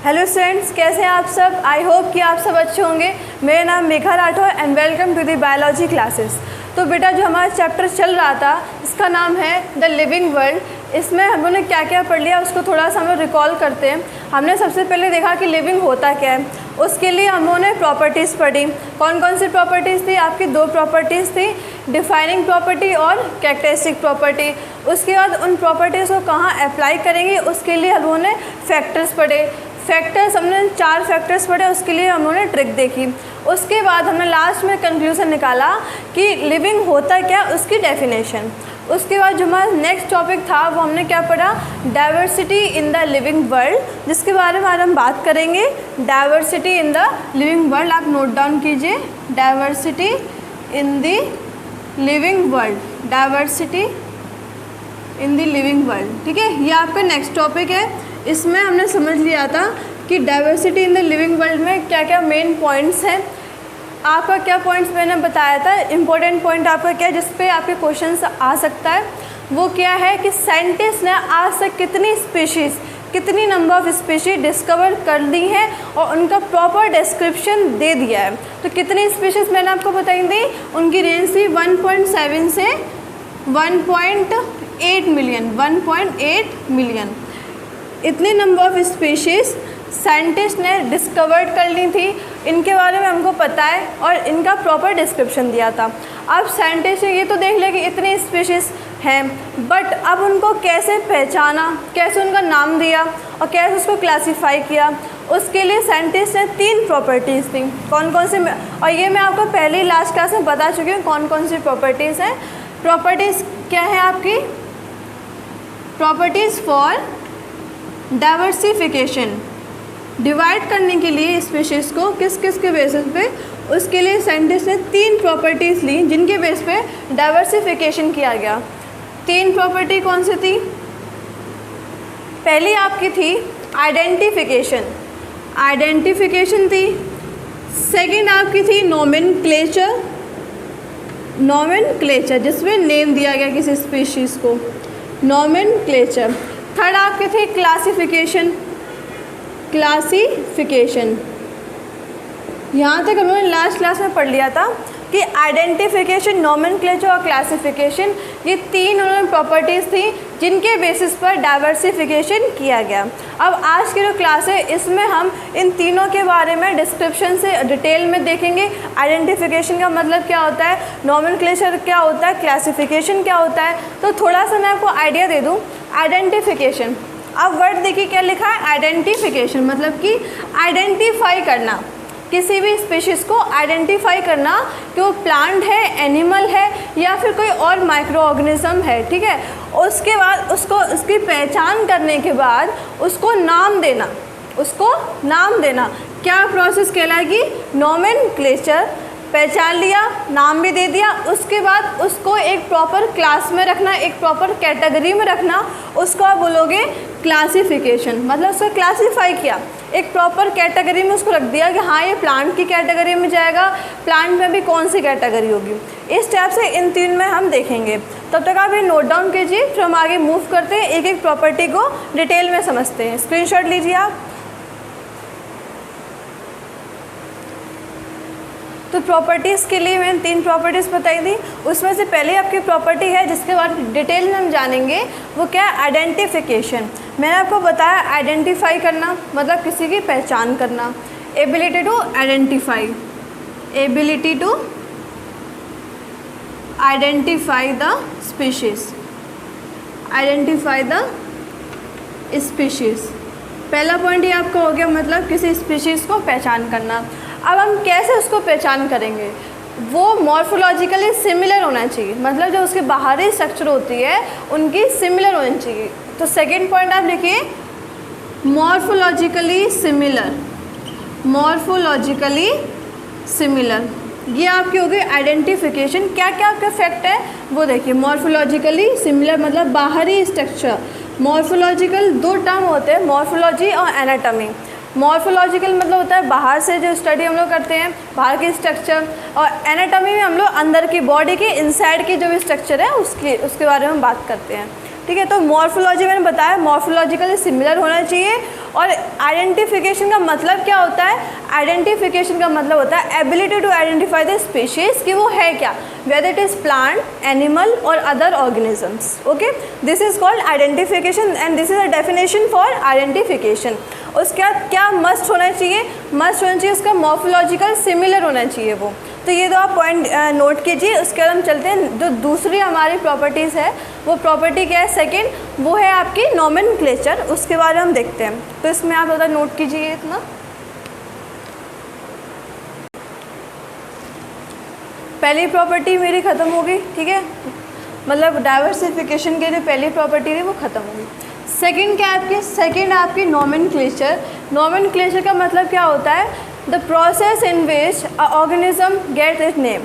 Hello students, कैसे हैं आप सब। आई होप कि आप सब अच्छे होंगे। मेरा नाम Megha Rathore and welcome to the biology classes. तो बेटा जो हमारा चैप्टर चल रहा था इसका नाम है द लिविंग वर्ल्ड। इसमें हम लोगों ने क्या क्या पढ़ लिया उसको थोड़ा सा हम लोग रिकॉल करते हैं। हमने सबसे पहले देखा कि लिविंग होता क्या है। उसके लिए हम लोगों ने प्रॉपर्टीज़ पढ़ी। कौन कौन सी प्रॉपर्टीज़ थी? आपकी दो प्रॉपर्टीज़ थी, डिफाइनिंग प्रॉपर्टी और कैरेक्टरिस्टिक प्रॉपर्टी। उसके बाद उन प्रॉपर्टीज़ को कहाँ अप्लाई करेंगे उसके लिए हम लोगों ने फैक्टर्स पढ़े। फैक्टर्स हमने 4 फैक्टर्स पढ़े, उसके लिए हम लोगों ने ट्रिक देखी। उसके बाद हमने लास्ट में कंक्लूजन निकाला कि लिविंग होता क्या, उसकी डेफिनेशन। उसके बाद जो हमारा नेक्स्ट टॉपिक था वो हमने क्या पढ़ा, diversity in the living world, जिसके बारे में आज हम बात करेंगे। Diversity in the living world, आप नोट डाउन कीजिए, diversity in the living world, diversity in the living world. ठीक है, ये आपका नेक्स्ट टॉपिक है। इसमें हमने समझ लिया था कि diversity in the living world में क्या क्या मेन पॉइंट्स हैं। आपका क्या पॉइंट्स मैंने बताया था, इंपॉर्टेंट पॉइंट आपका क्या है जिस पे आपके क्वेश्चंस आ सकता है, वो क्या है कि साइंटिस्ट ने आज तक कितनी स्पीशीज़, कितनी नंबर ऑफ स्पीशीज डिस्कवर कर ली हैं और उनका प्रॉपर डिस्क्रिप्शन दे दिया है। तो कितनी स्पीशीज़ मैंने आपको बताई थी, उनकी रेंज थी 1.7 से 1.8 मिलियन, 1.8 मिलियन। इतनी नंबर ऑफ स्पीशीज़ साइंटिस्ट ने डिस्कवर्ड कर ली थी, इनके बारे में हमको पता है और इनका प्रॉपर डिस्क्रिप्शन दिया था। अब साइंटिस्ट ने ये तो देख लिया कि इतनी स्पीशीज़ हैं, बट अब उनको कैसे पहचाना, कैसे उनका नाम दिया और कैसे उसको क्लासीफाई किया, उसके लिए साइंटिस्ट ने 3 प्रॉपर्टीज़ थी। कौन कौन से, और ये मैं आपको पहले ही लास्ट क्लास में बता चुकी हूँ कौन कौन सी प्रॉपर्टीज़ हैं। प्रॉपर्टीज़ क्या है आपकी, प्रॉपर्टीज़ फॉर डाइवर्सिफिकेशन, डिवाइड करने के लिए स्पीशीज़ को किस किस के बेसिस पे, उसके लिए साइंटिस्ट ने 3 प्रॉपर्टीज़ ली जिनके बेस पे डाइवर्सिफिकेशन किया गया। 3 प्रॉपर्टी कौन सी थी? पहली आपकी थी आइडेंटिफिकेशन, आइडेंटिफिकेशन थी। सेकंड आपकी थी नोमेनक्लेचर, नोमेनक्लेचर जिसमें नेम दिया गया किसी स्पीशीज़ को, नोमेनक्लेचर। थर्ड आपके थे क्लासिफिकेशन, क्लासिफिकेशन। यहाँ तक हम लोगों ने लास्ट क्लास में पढ़ लिया था कि आइडेंटिफिकेशन, नोमेनक्लेचर और क्लासिफिकेशन, ये 3 उन्होंने प्रॉपर्टीज़ थी जिनके बेसिस पर डाइवर्सिफिकेशन किया गया। अब आज की जो क्लास है इसमें हम इन तीनों के बारे में डिस्क्रिप्शन से डिटेल में देखेंगे। आइडेंटिफिकेशन का मतलब क्या होता है, नोमेनक्लेचर क्या होता है, क्लासिफिकेशन क्या होता है। तो थोड़ा सा मैं आपको आइडिया दे दूँ। आइडेंटिफिकेशन, अब वर्ड देखिए क्या लिखा है, आइडेंटिफिकेशन मतलब कि आइडेंटिफाई करना, किसी भी स्पीशीज़ को आइडेंटिफाई करना कि वो प्लांट है, एनिमल है या फिर कोई और माइक्रो ऑर्गेनिज्म है। ठीक है, उसके बाद उसको, उसकी पहचान करने के बाद उसको नाम देना, उसको नाम देना क्या प्रोसेस कहलाएगी, नोमेनक्लेचर। पहचान लिया, नाम भी दे दिया, उसके बाद उसको एक प्रॉपर क्लास में रखना, एक प्रॉपर कैटेगरी में रखना, उसको आप बोलोगे क्लासिफिकेशन। मतलब उसको क्लासीफाई किया, एक प्रॉपर कैटेगरी में उसको रख दिया कि हाँ ये प्लांट की कैटेगरी में जाएगा, प्लांट में भी कौन सी कैटेगरी होगी। इस टाइप से इन 3 में हम देखेंगे। तब तक आप ये नोट डाउन कीजिए, फिर हम आगे मूव करते हैं, एक एक प्रॉपर्टी को डिटेल में समझते हैं। स्क्रीनशॉट लीजिए आप। तो प्रॉपर्टीज़ के लिए मैंने 3 प्रॉपर्टीज़ बताई थी, उसमें से पहले आपकी प्रॉपर्टी है जिसके बाद डिटेल में हम जानेंगे, वो क्या है, आइडेंटिफिकेशन। मैंने आपको बताया आइडेंटिफाई करना मतलब किसी की पहचान करना, ability to identify, ability to identify the species, identify the species. पहला पॉइंट ये आपका हो गया, मतलब किसी स्पीशीज़ को पहचान करना। अब हम कैसे उसको पहचान करेंगे, वो मॉर्फोलॉजिकली सिमिलर होना चाहिए, मतलब जो उसकी बाहरी स्ट्रक्चर होती है उनकी सिमिलर होनी चाहिए। तो सेकंड पॉइंट आप लिखिए, मॉर्फोलॉजिकली सिमिलर, मॉर्फोलॉजिकली सिमिलर। ये आपकी हो गई आइडेंटिफिकेशन। क्या क्या आपका फैक्ट है वो देखिए, मॉर्फोलॉजिकली सिमिलर मतलब बाहरी स्ट्रक्चर। मॉर्फोलॉजिकल 2 टर्म होते हैं, मॉर्फोलॉजी और एनाटॉमी। मॉर्फोलॉजिकल मतलब होता है बाहर से जो स्टडी हम लोग करते हैं, बाहर की स्ट्रक्चर, और एनाटॉमी में हम लोग अंदर की बॉडी की इनसाइड की जो भी स्ट्रक्चर है उसके बारे में बात करते हैं। ठीक है। तो मॉर्फोलॉजी मैंने बताया मॉर्फोलॉजिकली सिमिलर होना चाहिए। और आइडेंटिफिकेशन का मतलब क्या होता है? आइडेंटिफिकेशन का मतलब होता है ability to identify the species कि वो है क्या, whether it is plant, animal और other organisms. Okay, this is called identification and this is a definition for identification. उसके बाद क्या मस्ट होना चाहिए? मस्ट होना चाहिए उसका मॉर्फोलॉजिकल सिमिलर होना चाहिए वो। तो ये दो आप पॉइंट नोट कीजिए। उसके बाद हम चलते हैं जो दूसरी हमारी प्रॉपर्टीज़ है, वो प्रॉपर्टी क्या है सेकंड, वो है आपकी नॉमेनक्लेचर। उसके बारे में हम देखते हैं। तो इसमें आप ज़्यादा नोट कीजिए इतना। पहली प्रॉपर्टी मेरी ख़त्म हो गई, ठीक है, मतलब डाइवर्सिफिकेशन के लिए पहली प्रॉपर्टी थी वो ख़त्म हो गई। सेकंड क्या है आपकी? सेकंड आपकी नॉमेनक्लेचर। नॉमेनक्लेचर का मतलब क्या होता है? The process in which a organism get it name,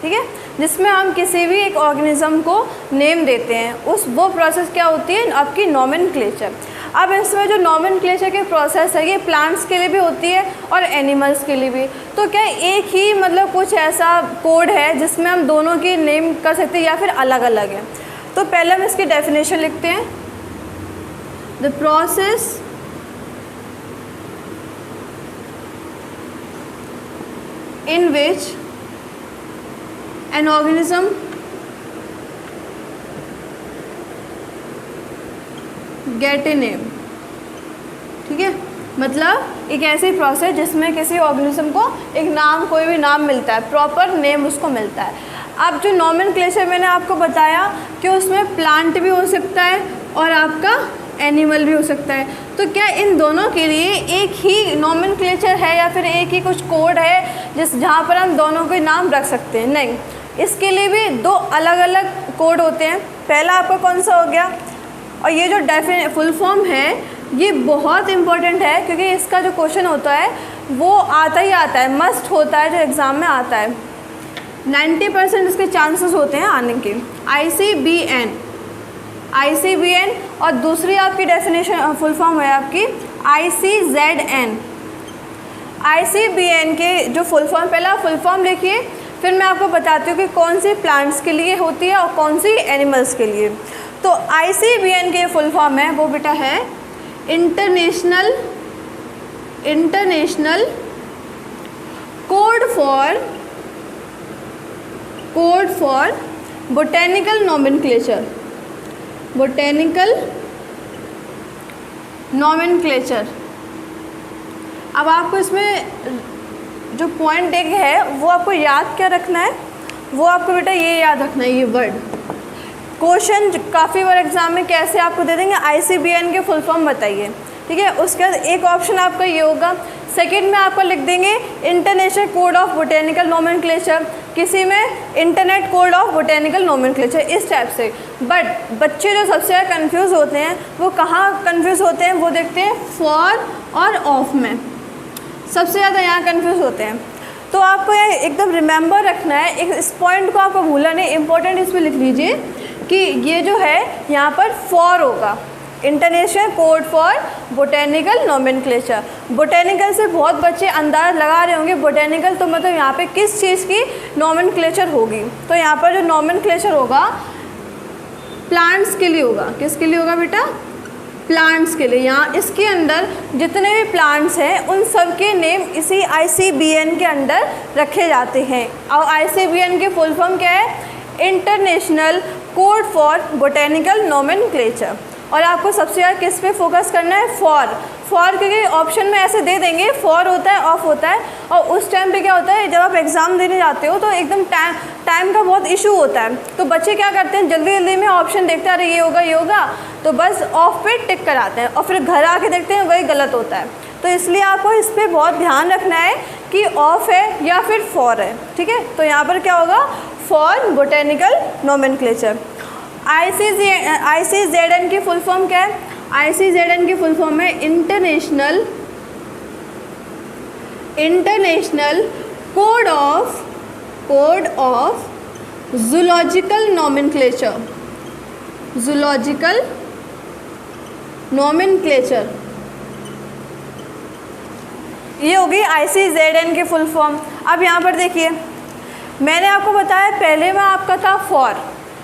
ठीक है, जिसमें हम किसी भी एक ऑर्गेनिज्म को नेम देते हैं, वो प्रोसेस क्या होती है? आपकी नॉमेनक्लेचर। अब इसमें जो नॉमेनक्लेचर की प्रोसेस है ये प्लांट्स के लिए भी होती है और एनिमल्स के लिए भी। तो क्या एक ही मतलब कुछ ऐसा कोड है जिसमें हम दोनों की नेम कर सकते हैं या फिर अलग अलग है? तो पहले हम इसकी डेफिनेशन लिखते हैं। The process in which an organism get a name, ठीक है, मतलब एक ऐसी प्रोसेस जिसमें किसी ऑर्गेनिज्म को एक नाम, कोई भी नाम मिलता है, प्रॉपर नेम उसको मिलता है। अब जो नॉमेनक्लेचर मैंने आपको बताया कि उसमें प्लांट भी हो सकता है और आपका एनिमल भी हो सकता है। तो क्या इन दोनों के लिए एक ही नॉमेनक्लेचर है या फिर एक ही कुछ कोड है जहाँ पर हम दोनों के नाम रख सकते हैं? नहीं, इसके लिए भी दो अलग अलग कोड होते हैं। पहला आपका कौन सा हो गया? और ये जो फुल फॉर्म है ये बहुत इंपॉर्टेंट है क्योंकि इसका जो क्वेश्चन होता है वो आता ही आता है, मस्ट होता है, जो एग्ज़ाम में आता है। 90% इसके चांसेस होते हैं आने के। ICBN और दूसरी आपकी डेफिनेशन फुल फॉर्म है आपकी ICZN। ICBN के जो फुल फॉर्म, पहला फुल फॉर्म लिखिए, फिर मैं आपको बताती हूँ कि कौन सी प्लांट्स के लिए होती है और कौन सी एनिमल्स के लिए। तो ICBN के फुल फॉर्म है वो बेटा है international code for botanical nomenclature. Botanical nomenclature. अब आपको इसमें जो पॉइंट एक है वो आपको याद क्या रखना है? वो आपको बेटा ये याद रखना है, ये वर्ड। क्वेश्चन काफ़ी बार एग्जाम में कैसे आपको दे देंगे, ICBN के फुल फॉर्म बताइए, ठीक है। उसके बाद एक ऑप्शन आपका ये होगा, सेकंड में आपको लिख देंगे international code of botanical nomenclature, किसी में internet code of botanical nomenclature, इस टाइप से। बट बच्चे जो सबसे ज़्यादा कन्फ्यूज़ होते हैं वो कहाँ कन्फ्यूज़ होते हैं? वो देखते हैं फॉर और ऑफ में, सबसे ज़्यादा यहाँ कन्फ्यूज़ होते हैं। तो आपको यह एकदम रिमेंबर रखना है, एक इस पॉइंट को आपको भूलना नहीं, इंपॉर्टेंट इस पर लिख लीजिए कि ये जो है यहाँ पर फॉर होगा, international code for botanical nomenclature. Botanical से बहुत बच्चे अंदाज़ लगा रहे होंगे बोटेनिकल तो मतलब यहाँ पे किस चीज़ की नॉमेनक्लेचर होगी। तो यहाँ पर जो नॉमेनक्लेचर होगा प्लांट्स के लिए होगा। किसके लिए होगा बेटा? प्लांट्स के लिए। यहाँ इसके अंदर जितने भी प्लांट्स हैं उन सब के नेम इसी ICBN के अंदर रखे जाते हैं। और ICBN के फुल फॉर्म क्या है? International code for botanical nomenclature. और आपको सबसे ज़्यादा किस पे फोकस करना है? फॉर, क्योंकि ऑप्शन में ऐसे दे देंगे फॉर होता है, ऑफ होता है, और उस टाइम पे क्या होता है जब आप एग्ज़ाम देने जाते हो तो एकदम टाइम का बहुत इशू होता है। तो बच्चे क्या करते हैं जल्दी जल्दी में ऑप्शन देखते हैं, अरे ये होगा तो बस ऑफ पे टिक कराते हैं और फिर घर आके देखते हैं वही गलत होता है। तो इसलिए आपको इस पर बहुत ध्यान रखना है कि ऑफ है या फिर फॉर है, ठीक है। तो यहाँ पर क्या होगा? For botanical nomenclature. ICZN की फुल फॉर्म क्या है? ICZN की फुल फॉर्म है international code of zoological nomenclature. Zoological nomenclature, ये होगी ICZN की फुल फॉर्म। अब यहाँ पर देखिए मैंने आपको बताया पहले में आपका था फॉर,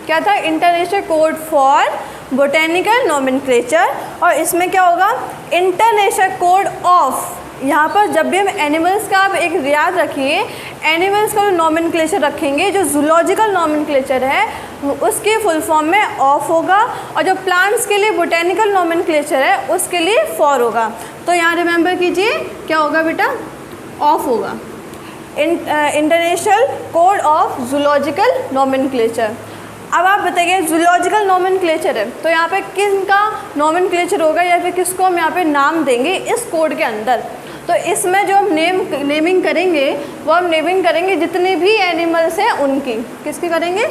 क्या था? International code for botanical nomenclature, और इसमें क्या होगा, इंटरनेशनल कोड ऑफ। यहाँ पर जब भी हम एनिमल्स का, आप एक याद रखिए, एनिमल्स का जो नोमेनक्लेचर रखेंगे, जो जूलॉजिकल नोमेनक्लेचर है उसके फुल फॉर्म में ऑफ होगा, और जो प्लांट्स के लिए बोटेनिकल नोमेनक्लेचर है उसके लिए फॉर होगा। तो यहाँ रिमेंबर कीजिए क्या होगा बेटा, ऑफ होगा, international code of zoological nomenclature. अब आप बताइए जूलॉजिकल नोमेनक्लेचर है तो यहाँ पे किसका नोमेनक्लेचर होगा या फिर किसको हम यहाँ पे नाम देंगे इस कोड के अंदर। तो इसमें जो हम नेमिंग करेंगे वो हम नेमिंग करेंगे जितने भी एनिमल्स हैं उनकी, किसकी करेंगे,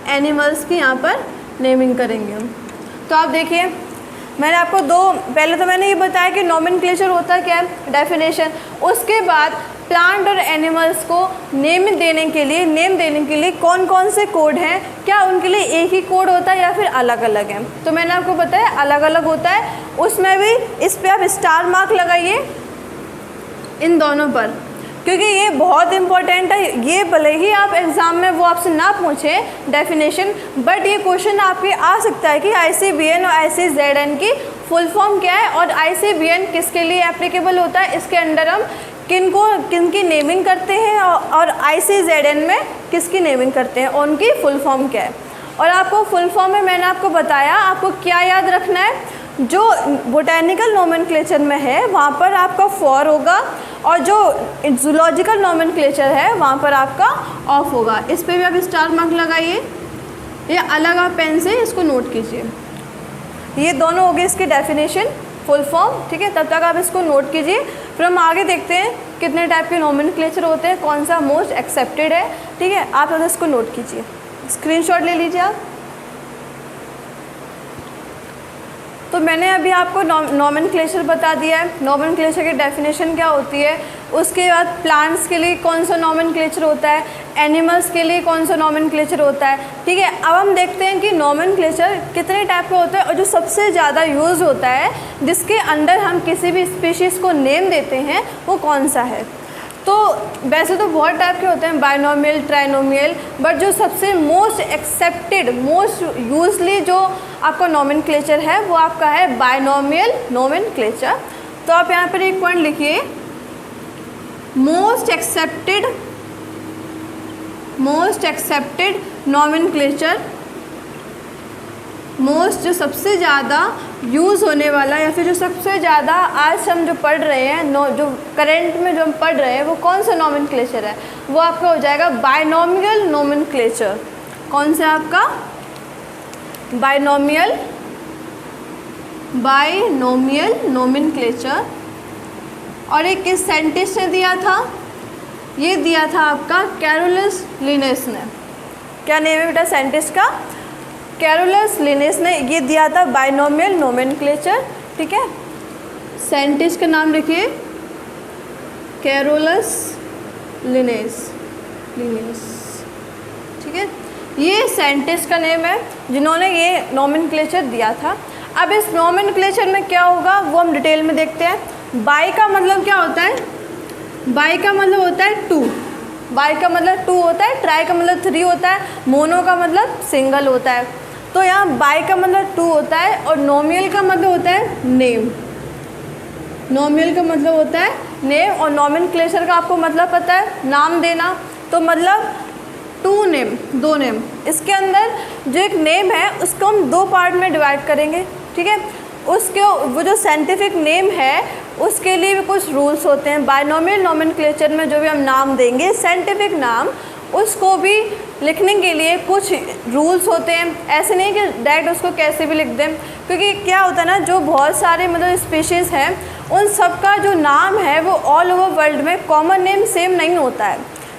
एनिमल्स की यहाँ पर नेमिंग करेंगे हम। तो आप देखिए मैंने आपको पहले तो मैंने ये बताया कि नोमेनक्लेचर होता क्या है, डेफिनेशन। उसके बाद प्लांट और एनिमल्स को नेम देने के लिए कौन कौन से कोड हैं, क्या उनके लिए एक ही कोड होता है या फिर अलग अलग है। तो मैंने आपको बताया अलग अलग होता है। उसमें भी इस पर आप स्टार मार्क लगाइए इन दोनों पर, क्योंकि ये बहुत इंपॉर्टेंट है। ये भले ही आप एग्ज़ाम में वो आपसे ना पूछें डेफिनेशन, बट ये क्वेश्चन आपके आ सकता है कि ICBN और ICZN की फुल फॉर्म क्या है और ICBN किसके लिए एप्लीकेबल होता है, इसके अंडर हम किनकी नेमिंग करते हैं, और ICZN में किसकी नेमिंग करते हैं और उनकी फुल फॉर्म क्या है। और आपको फुल फॉर्म में मैंने आपको बताया आपको क्या याद रखना है, जो बोटेनिकल नोमेनक्लेचर में है वहाँ पर आपका फॉर होगा, और जो जूलॉजिकल नोमेनक्लेचर है वहाँ पर आपका ऑफ होगा। इस पर भी आप स्टार मार्क लगाइए या अलग आप पेन से इसको नोट कीजिए। ये दोनों हो गए इसकी डेफिनेशन, फुल फॉर्म, ठीक है। तब तक आप इसको नोट कीजिए, फिर हम आगे देखते हैं कितने टाइप के नोमेनक्लेचर होते हैं, कौन सा मोस्ट एक्सेप्टेड है, ठीक है। आप तो इसको नोट कीजिए, स्क्रीनशॉट ले लीजिए आप। तो मैंने अभी आपको नोमेनक्लेचर बता दिया है, नोमेनक्लेचर की डेफिनेशन क्या होती है। उसके बाद प्लांट्स के लिए कौन सा नोमेनक्लेचर होता है, एनिमल्स के लिए कौन सा नोमेनक्लेचर होता है, ठीक है। अब हम देखते हैं कि नोमेनक्लेचर कितने टाइप का होता है और जो सबसे ज़्यादा यूज़ होता है, जिसके अंडर हम किसी भी स्पीशीज़ को नेम देते हैं, वो कौन सा है। तो वैसे तो बहुत टाइप के होते हैं, बाइनोमियल, ट्राइनोमियल, बट जो सबसे मोस्ट एक्सेप्टेड, मोस्ट यूजली जो आपका नोमेनक्लेचर है वो आपका है बाइनोमियल नोमेनक्लेचर। तो आप यहाँ पर एक पॉइंट लिखिए, मोस्ट एक्सेप्टेड नोमेनक्लेचर, मोस्ट जो सबसे ज़्यादा यूज़ होने वाला या फिर जो सबसे ज़्यादा आज हम जो पढ़ रहे हैं, जो करंट में जो हम पढ़ रहे हैं वो कौन सा नोमेनक्लेचर है, वो आपका हो जाएगा बाइनोमियल नोमेनक्लेचर। कौन सा आपका, बाइनोमियल नोमेनक्लेचर। और एक किस साइंटिस्ट ने दिया था, ये दिया था आपका कैरोलस लिनेस ने। क्या नेम है बेटा साइंटिस्ट का, कैरोलस लिनेस ने ये दिया था बाइनोमियल नोमेनक्लेचर, ठीक है। साइंटिस्ट का नाम लिखिए कैरोलस लिनेस, ठीक है। ये साइंटिस्ट का नेम है जिन्होंने ये नोमेनक्लेचर दिया था। अब इस नोमेनक्लेचर में क्या होगा वो हम डिटेल में देखते हैं। बाई का मतलब क्या होता है, बाई का मतलब होता है 2, बाई का मतलब 2 होता है, ट्राई का मतलब 3 होता है, मोनो का मतलब सिंगल होता है। तो यहाँ बाई का मतलब 2 होता है और नोमियल का मतलब होता है नेम, नोमियल का मतलब होता है नेम, और नोमेनक्लेचर का आपको मतलब पता है नाम देना। तो मतलब 2 नेम, 2 नेम। इसके अंदर जो एक नेम है उसको हम 2 पार्ट में डिवाइड करेंगे, ठीक है। उसके वो जो साइंटिफिक नेम है उसके लिए भी कुछ रूल्स होते हैं। बाइनोमियल नोमेनक्लेचर में जो भी हम नाम देंगे साइंटिफिक नाम, उसको भी लिखने के लिए कुछ रूल्स होते हैं। ऐसे नहीं कि डायरेक्ट उसको कैसे भी लिख दें, क्योंकि क्या होता है ना, जो बहुत सारे मतलब स्पीशीज़ हैं उन सब का जो नाम है वो ऑल ओवर वर्ल्ड में कॉमन नेम सेम नहीं होता है।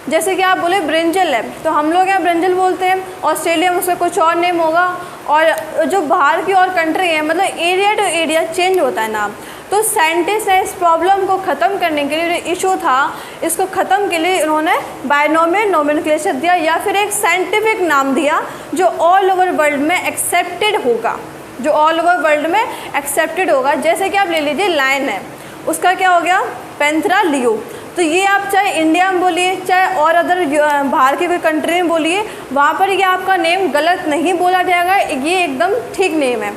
जैसे कि आप बोले ब्रिंजल है तो हम लोग यहाँ ब्रिंजल बोलते हैं, ऑस्ट्रेलिया में उसका कुछ और नेम होगा, और जो बाहर की और कंट्री है मतलब एरिया टू एरिया चेंज होता है नाम। तो साइंटिस्ट ने इस प्रॉब्लम को ख़त्म करने के लिए, जो इशू था इसको ख़त्म के लिए उन्होंने बाइनोमियल नोमेनक्लेचर दिया, या फिर एक साइंटिफिक नाम दिया जो ऑल ओवर वर्ल्ड में एक्सेप्टेड होगा, जो ऑल ओवर वर्ल्ड में एक्सेप्टेड होगा। जैसे कि आप ले लीजिए लायन है, उसका क्या हो गया, पैंथेरा लियो। तो ये आप चाहे इंडिया में बोलिए चाहे और अदर बाहर की कोई कंट्री में बोलिए, वहाँ पर ये आपका नेम गलत नहीं बोला जाएगा, ये एकदम ठीक नेम है।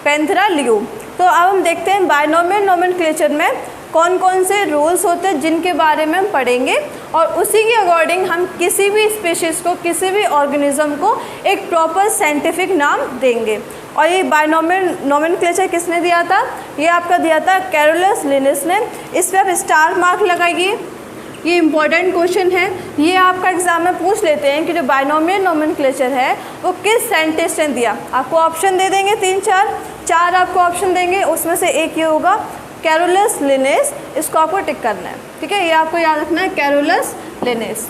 Panthera leo. तो अब हम देखते हैं बायनोमियल नोमेनक्लेचर में कौन कौन से रूल्स होते हैं जिनके बारे में हम पढ़ेंगे, और उसी के अकॉर्डिंग हम किसी भी स्पीशीज़ को, किसी भी ऑर्गेनिज्म को एक प्रॉपर साइंटिफिक नाम देंगे। और ये बायनोमियल नोमेनक्लेचर किसने दिया था? ये आपका दिया था कैरोलस लिनस ने। इस पर आप स्टार मार्क लगाइए, ये इंपॉर्टेंट क्वेश्चन है। ये आपका एग्जाम में पूछ लेते हैं कि जो बायनोमियल नोमेनक्लेचर है वो किस साइंटिस्ट ने दिया। आपको ऑप्शन दे देंगे 3-4 आपको ऑप्शन देंगे, उसमें से एक ये होगा कैरोलस लिनस। इसको आपको टिक करना है, ठीक है, ये आपको याद रखना है, कैरोलस लिनस।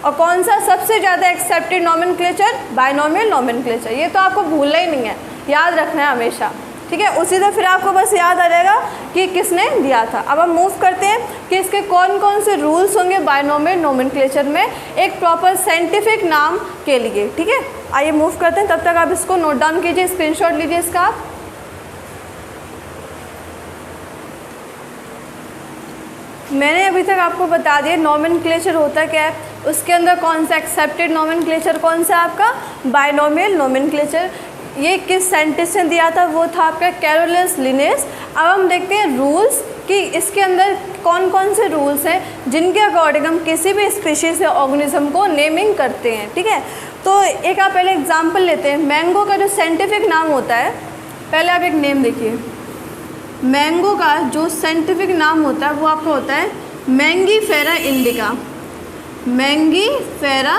और कौन सा सबसे ज़्यादा एक्सेप्टेड नोमेनक्लेचर? Binomial nomenclature. ये तो आपको भूलना ही नहीं है, याद रखना है हमेशा, ठीक है। उसी से फिर आपको बस याद आ जाएगा कि किसने दिया था। अब हम मूव करते हैं कि इसके कौन कौन से रूल्स होंगे बायनोमियल नोमेनक्लेचर में एक प्रॉपर साइंटिफिक नाम के लिए, ठीक है। आइए मूव करते हैं, तब तक आप इसको नोट डाउन कीजिए, स्क्रीनशॉट लीजिए इसका आप। मैंने अभी तक आपको बता दिया नोमेनक्लेचर होता क्या है, उसके अंदर कौन सा एक्सेप्टेड नोमेनक्लेचर कौन सा आपका बायनोमियल नोमेनक्लेचर। ये किस साइंटिस्ट ने दिया था? वो था आपका कैरोलस लिनस। अब हम देखते हैं रूल्स कि इसके अंदर कौन कौन से रूल्स हैं जिनके अकॉर्डिंग हम किसी भी स्पीशीज़ या ऑर्गेनिज्म को नेमिंग करते हैं, ठीक है। तो एक आप पहले एग्जांपल लेते हैं। मैंगो का जो साइंटिफिक नाम होता है, पहले आप एक नेम देखिए। मैंगो का जो साइंटिफिक नाम होता है वो आपका होता है मैंगीफेरा इंडिका। मैंगीफेरा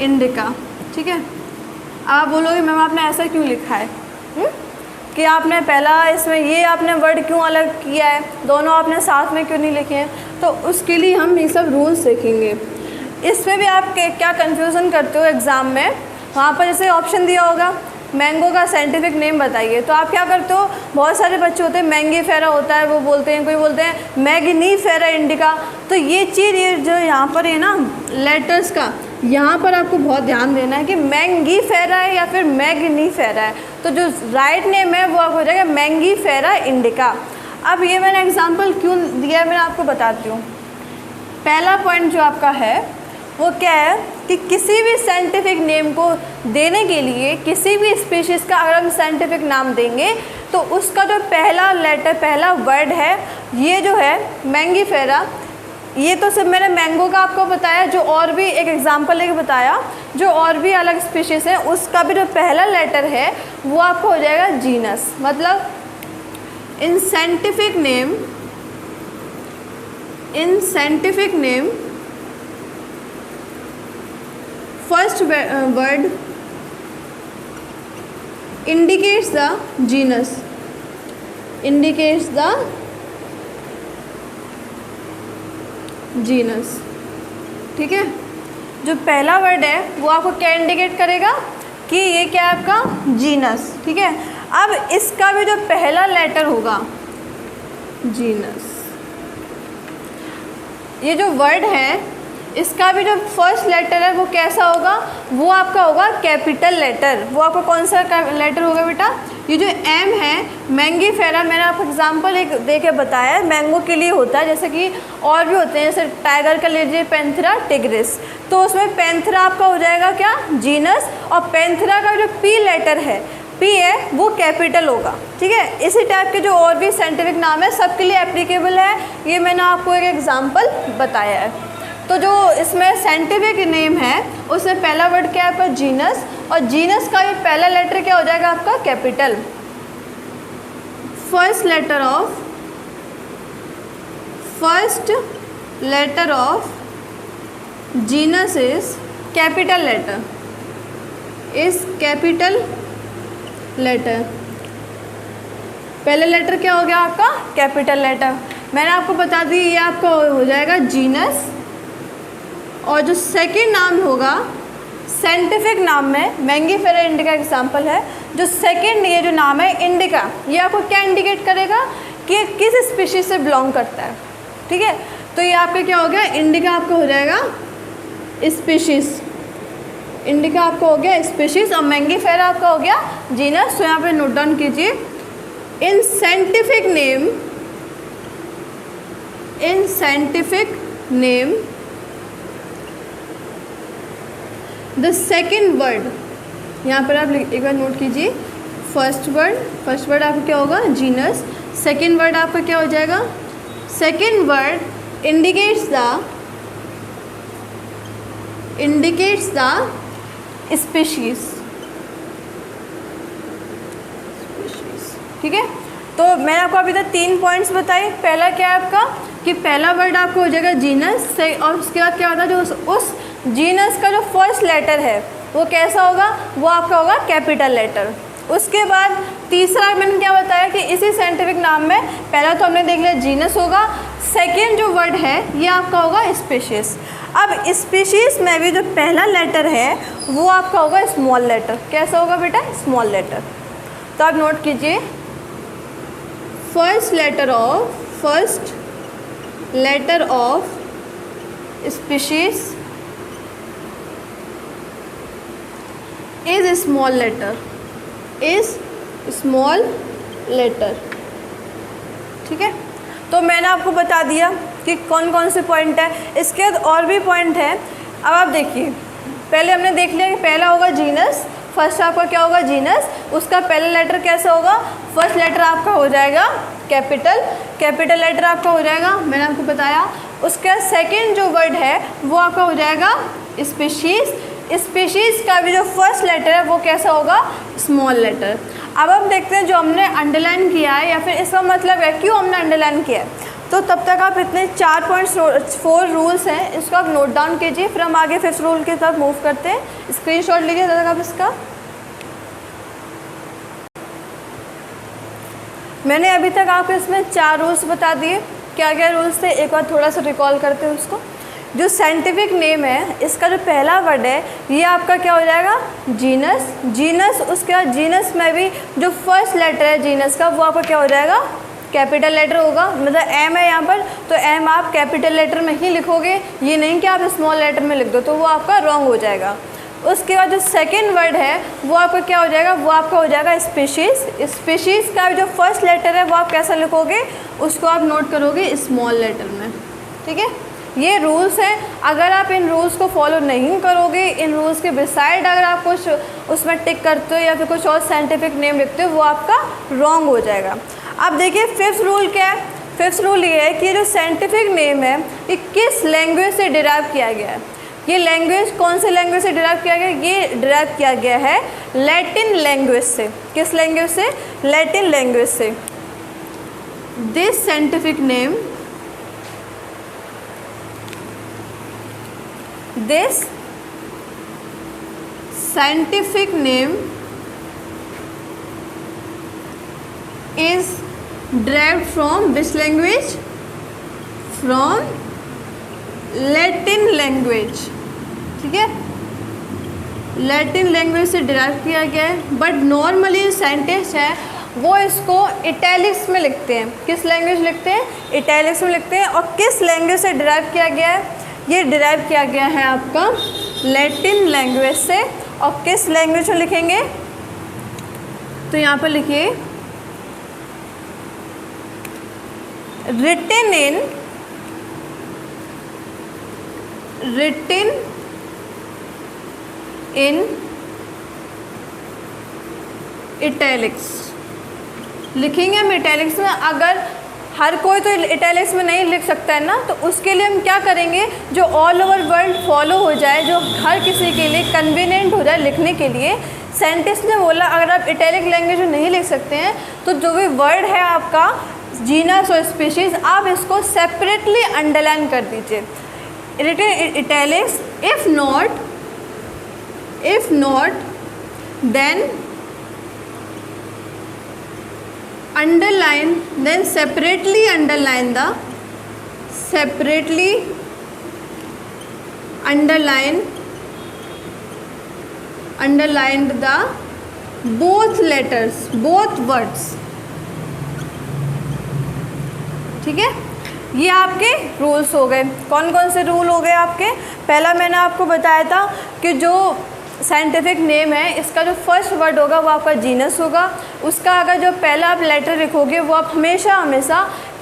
इंडिका, ठीक है। आप बोलोगे मैम आपने ऐसा क्यों लिखा है? कि आपने पहला इसमें ये आपने वर्ड क्यों अलग किया है, दोनों आपने साथ में क्यों नहीं लिखे हैं? तो उसके लिए हम ये सब रूल्स देखेंगे। इसमें भी आप क्या कन्फ्यूज़न करते हो एग्ज़ाम में, वहाँ पर जैसे ऑप्शन दिया होगा मैंगो का साइंटिफिक नेम बताइए, तो आप क्या करते हो? बहुत सारे बच्चे होते हैं मैंगीफेरा होता है वो बोलते हैं, कोई बोलते हैं मैग्नीफेरा इंडिका। तो ये चीज़ ये जो यहाँ पर है ना लेटर्स का, यहाँ पर आपको बहुत ध्यान देना है कि मैंगीफेरा है या फिर मैग्नीफेरा है। तो जो राइट नेम है वो आपको हो जाएगा मैंगीफेरा इंडिका। अब ये मैंने एग्जाम्पल क्यों दिया है मैं आपको बताती हूँ। पहला पॉइंट जो आपका है वो क्या है कि किसी भी साइंटिफिक नेम को देने के लिए, किसी भी स्पीशीज़ का अगर हम साइंटिफिक नाम देंगे तो उसका जो पहला लेटर, पहला वर्ड है, ये जो है मैंगीफेरा, ये तो सिर्फ मैंने मैंगो का आपको बताया, जो और भी एक एग्जांपल लेके बताया, जो और भी अलग स्पीशीज़ है उसका भी जो पहला लेटर है वो आपको हो जाएगा जीनस। मतलब in scientific name first word indicates the genus, ठीक है। जो पहला वर्ड है वो आपको क्या इंडिकेट करेगा कि ये क्या है आपका जीनस, ठीक है। अब इसका भी जो पहला लेटर होगा जीनस, ये जो वर्ड है इसका भी जो फर्स्ट लेटर है वो कैसा होगा? वो आपका होगा कैपिटल लेटर। वो आपका कौन सा लेटर होगा बेटा? ये जो एम है मैंगीफेरा, मैंने आपको एग्जांपल एक दे के बताया है, मैंगो के लिए होता है, जैसे कि और भी होते हैं, जैसे टाइगर का लीजिए पैंथेरा टिग्रिस, तो उसमें पैंथेरा आपका हो जाएगा क्या? जीनस। और पैंथेरा का जो पी लेटर है, पी है, वो कैपिटल होगा, ठीक है। इसी टाइप के जो और भी साइंटिफिक नाम है सबके लिए एप्लीकेबल है, ये मैंने आपको एक एग्जाम्पल बताया है। तो जो इसमें साइंटिफिक नेम है उसमें पहला वर्ड क्या है आपका? जीनस। और जीनस का भी पहला लेटर क्या हो जाएगा आपका? Capital. First letter of genus is capital letter, पहले लेटर क्या हो गया आपका? Capital letter. मैंने आपको बता दी ये आपका हो जाएगा जीनस। और जो सेकंड नाम होगा साइंटिफिक नाम में, मैंगीफेरा इंडिका एग्जांपल है, जो सेकंड ये जो नाम है इंडिका, ये आपको क्या इंडिकेट करेगा कि किस स्पीशीज से बिलोंग करता है, ठीक है। तो ये आपका क्या हो गया? इंडिका आपका हो जाएगा स्पीशीज, इंडिका आपका हो गया स्पीशीज, और मैंगीफेरा आपका हो गया जीनस। तो यहाँ पे नोट डाउन कीजिए, in scientific name the second word, यहाँ पर आप एक बार नोट कीजिए, फर्स्ट वर्ड आपका क्या होगा, जीनस। सेकेंड वर्ड आपका क्या हो जाएगा, second word indicates the species. ठीक है, तो मैंने आपको अभी तक 3 पॉइंट्स बताए। पहला क्या है आपका कि पहला वर्ड आपको हो जाएगा जीनस से, और उसके बाद क्या होता है जो उस जीनस का जो फर्स्ट लेटर है वो कैसा होगा, वो आपका होगा कैपिटल लेटर। उसके बाद तीसरा मैंने क्या बताया कि इसी साइंटिफिक नाम में पहला तो हमने देख लिया जीनस होगा, सेकेंड जो वर्ड है ये आपका होगा स्पीशीज। अब स्पीशीज में भी जो पहला लेटर है वो आपका होगा स्मॉल लेटर। कैसा होगा बेटा, स्मॉल लेटर। तो आप नोट कीजिए, first letter of species is small letter. ठीक है, तो मैंने आपको बता दिया कि कौन कौन से पॉइंट है। इसके बाद और भी पॉइंट है। अब आप देखिए, पहले हमने देख लिया कि पहला होगा जीनस, फर्स्ट आपका क्या होगा जीनस, उसका पहला लेटर कैसा होगा, फर्स्ट लेटर आपका हो जाएगा कैपिटल लेटर आपका हो जाएगा, मैंने आपको बताया। उसका सेकंड जो वर्ड है वो आपका हो जाएगा स्पीशीज का भी जो फर्स्ट लेटर है वो कैसा होगा, स्मॉल लेटर। अब हम देखते हैं जो हमने अंडरलाइन किया है, या फिर इसका मतलब है क्यों हमने अंडरलाइन किया है। तो तब तक आप इतने 4.4 रूल्स हैं, इसको आप नोट डाउन कीजिए, फिर हम आगे 5th रूल की तरफ मूव करते हैं। स्क्रीनशॉट लीजिए तब तक आप इसका। मैंने अभी तक आपको इसमें 4 रूल्स बता दिए। क्या क्या रूल्स थे, एक बार थोड़ा सा रिकॉल करते हैं उसको। जो साइंटिफिक नेम है इसका जो पहला वर्ड है ये आपका क्या हो जाएगा, जीनस। उसके बाद जीनस में भी जो फर्स्ट लेटर है जीनस का वो आपका क्या हो जाएगा, कैपिटल लेटर होगा। मतलब एम है यहाँ पर, तो एम आप कैपिटल लेटर में ही लिखोगे, ये नहीं कि आप स्मॉल लेटर में लिख दो, तो वो आपका रॉन्ग हो जाएगा। उसके बाद जो सेकेंड वर्ड है वो आपका क्या हो जाएगा, वो आपका हो जाएगा स्पीशीज़ का जो फर्स्ट लेटर है वो आप कैसा लिखोगे, उसको आप नोट करोगे स्मॉल लेटर में। ठीक है, ये रूल्स हैं। अगर आप इन रूल्स को फॉलो नहीं करोगे, इन रूल्स के बिसाइड अगर आप कुछ उसमें टिक करते हो या फिर कुछ और साइंटिफिक नेम लिखते हो, वो आपका रॉन्ग हो जाएगा। अब देखिए 5th रूल क्या है। 5th रूल ये है कि ये जो साइंटिफिक नेम है ये किस लैंग्वेज से डिराइव किया गया है। ये लैंग्वेज कौन से लैंग्वेज से डिराइव किया गया है, ये डिराइव किया गया है लैटिन लैंग्वेज से। किस लैंग्वेज से, लैटिन लैंग्वेज से। This scientific name is derived from which language, from Latin language. ठीक है, लैटिन लैंग्वेज से डिराइव किया गया है। बट नॉर्मली साइंटिस्ट है वो इसको इटैलिक्स में लिखते हैं। किस लैंग्वेज लिखते हैं, इटैलिक्स में लिखते हैं। और किस लैंग्वेज से डिराइव किया गया है, ये डिराइव किया गया है आपका लैटिन लैंग्वेज से। और किस लैंग्वेज में लिखेंगे, तो यहाँ पर लिखिए written in italics लिखेंगे हम इटैलिक्स में। अगर हर कोई तो इटैलिक्स में नहीं लिख सकता है ना, तो उसके लिए हम क्या करेंगे, जो ऑल ओवर वर्ल्ड फॉलो हो जाए, जो हर किसी के लिए कन्वीनियंट हो जाए लिखने के लिए। साइंटिस्ट ने बोला अगर आप इटैलिक लैंग्वेज में नहीं लिख सकते हैं तो जो भी वर्ड है आपका जीनस और स्पीशीज़, आप इसको सेपरेटली अंडरलाइन कर दीजिए italics. If not then underline, then separately underline the both letters, both words। ठीक है, ये आपके रूल्स हो गए। कौन कौन से रूल हो गए आपके, पहला मैंने आपको बताया था कि जो साइंटिफिक नेम है इसका जो फर्स्ट वर्ड होगा वो आपका जीनस होगा। उसका अगर जो पहला आप लेटर लिखोगे वो आप हमेशा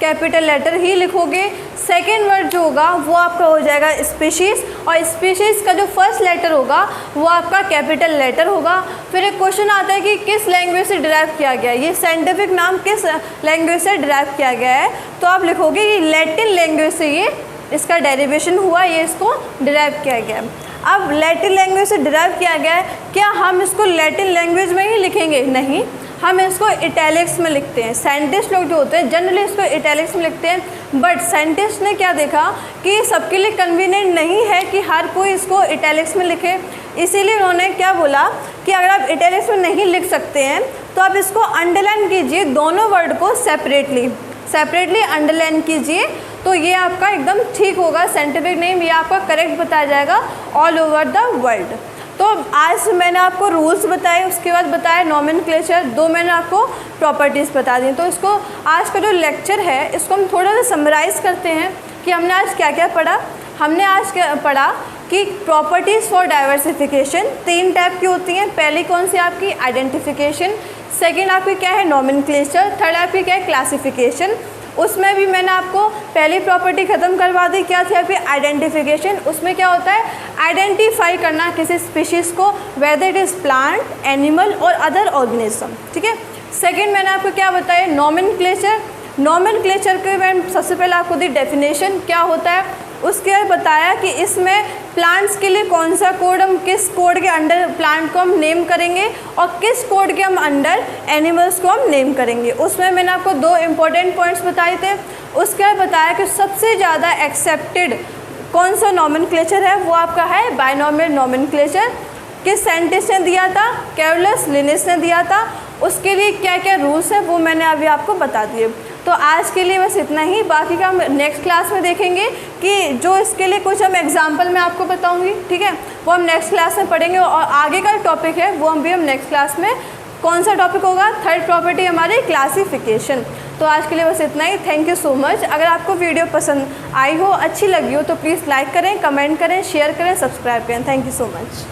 कैपिटल लेटर ही लिखोगे। सेकेंड वर्ड जो होगा वो आपका हो जाएगा स्पीशीज़, और स्पीशीज़ का जो फर्स्ट लेटर होगा वो आपका कैपिटल लेटर होगा। फिर एक क्वेश्चन आता है कि किस लैंग्वेज से डिराइव किया गया है, ये साइंटिफिक नाम किस लैंग्वेज से डिराइव किया गया है, तो आप लिखोगे कि लैटिन लैंग्वेज से ये इसका डेरिवेशन हुआ, ये इसको डिराइव किया गया है। अब लैटिन लैंग्वेज से डिराइव किया गया है, क्या हम इसको लैटिन लैंग्वेज में ही लिखेंगे? नहीं, हम इसको इटैलिक्स में लिखते हैं। साइंटिस्ट लोग जो होते हैं जनरली इसको इटैलिक्स में लिखते हैं, बट साइंटिस्ट ने क्या देखा कि सबके लिए कन्वीनियंट नहीं है कि हर कोई इसको इटैलिक्स में लिखे, इसीलिए उन्होंने क्या बोला कि अगर आप इटैलिक्स में नहीं लिख सकते हैं तो आप इसको अंडरलाइन कीजिए, दोनों वर्ड को सेपरेटली अंडरलाइन कीजिए, तो ये आपका एकदम ठीक होगा। साइंटिफिक नेम ये आपका करेक्ट बताया जाएगा ऑल ओवर द वर्ल्ड। तो आज मैंने आपको रूल्स बताए, उसके बाद बताया नॉमेनक्लेचर, 2 मैंने आपको प्रॉपर्टीज़ बता दी। तो इसको आज का जो लेक्चर है इसको हम थोड़ा सा समराइज़ करते हैं कि हमने आज क्या क्या पढ़ा। हमने आज क्या पढ़ा कि प्रॉपर्टीज़ फॉर डाइवर्सिफिकेशन 3 टाइप की होती हैं। पहली कौन सी आपकी आइडेंटिफिकेशन, सेकेंड आपकी क्या है नॉमेनक्लेचर, थर्ड आपकी क्या है क्लासिफिकेशन। उसमें भी मैंने आपको पहली प्रॉपर्टी ख़त्म करवा दी, क्या थी आपकी आइडेंटिफिकेशन। उसमें क्या होता है आइडेंटिफाई करना किसी स्पीशीज़ को, weather it is plant, animal और अदर ऑर्गेनिज्म, ठीक है। सेकंड मैंने आपको क्या बताया नॉमेनक्लेचर के मैं सबसे पहले आपको दी डेफिनेशन क्या होता है, उसके बाद बताया कि इसमें प्लांट्स के लिए कौन सा कोड, हम किस कोड के अंडर प्लांट को हम नेम करेंगे और किस कोड के हम अंडर एनिमल्स को हम नेम करेंगे। उसमें मैंने आपको 2 इम्पॉर्टेंट पॉइंट्स बताए थे। उसके बाद बताया कि सबसे ज़्यादा एक्सेप्टेड कौन सा नॉमेनक्लेचर है, वो आपका है बाइनॉमियल नॉमेनक्लेचर। किस साइंटिस्ट ने दिया था, कैरोलस लिनिस ने दिया था। उसके लिए क्या क्या रूल्स हैं वो मैंने अभी आपको बता दिए। तो आज के लिए बस इतना ही, बाकी का हम नेक्स्ट क्लास में देखेंगे कि जो इसके लिए कुछ हम एग्जांपल मैं आपको बताऊंगी, ठीक है, वो हम नेक्स्ट क्लास में पढ़ेंगे। और आगे का टॉपिक है वो हम नेक्स्ट क्लास में, कौन सा टॉपिक होगा, थर्ड प्रॉपर्टी हमारी क्लासिफिकेशन। तो आज के लिए बस इतना ही। Thank you so much. अगर आपको वीडियो पसंद आई हो, अच्छी लगी हो तो प्लीज़ लाइक करें, कमेंट करें, शेयर करें, सब्सक्राइब करें। Thank you so much.